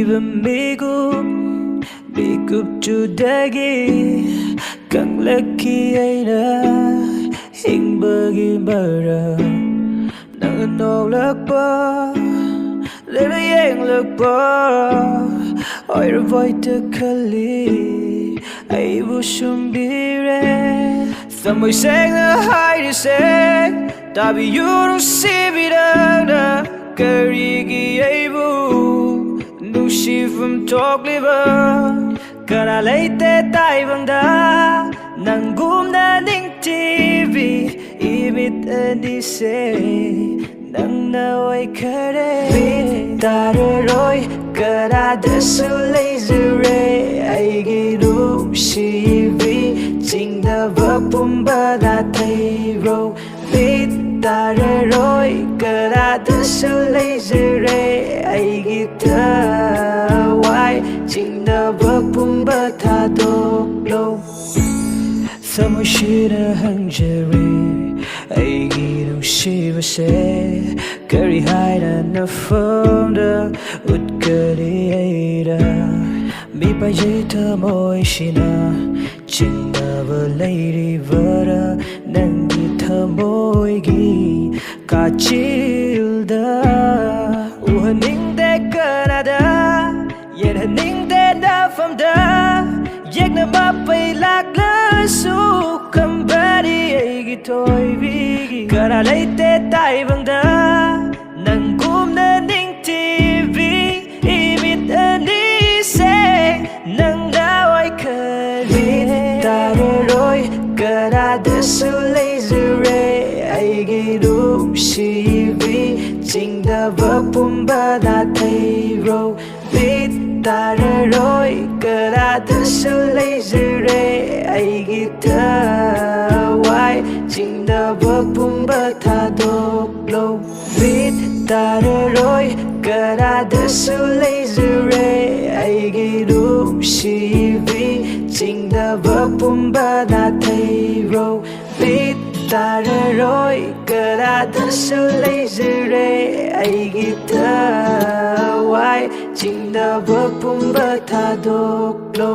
Kiva migup judagi kang laki aina hingbagi mara nang anong lakba lena yang lakba oi ravoi ta khali ai bu shumbire samoy sang na hai de sang tabi yuru sibirana karigi ai bu Nushifum talk liver Kara leite tai bangda Nangum na ning TV Imit ani se Nang naway kare Bitare roy Kara desu laser Ay girum shivi Jing da vapumba da thay ro Bitare roy Kara desu laser Ay gita Wai Jing da vapumba tha dok lo Samushira hangjari Ay girum shiva se Kari haida na fonda Utkari aida Mi pa jita moi shina Chinda va lady vara Nangi tha moi gi Ka childa Uhaning de Canada Yet haning de da from da Yek na mapai lak la su Kambari ay gitoy bigi Kara leite tai bang da Nangum na ning TV Imit ani se Nang daway kari Tare roy Kara desu laser Ay girum shivi Jing da vapumba da thay ro Bitare roy Kara desu laser Ay gita Wai Jing da vapumba tha dok lo Bitare roy Kara desu laser Ay girum shivi Jing da vapumba da thay ro Bitare roy Kara desu laser Ay gita Wai Jing da vapumba tha dok lo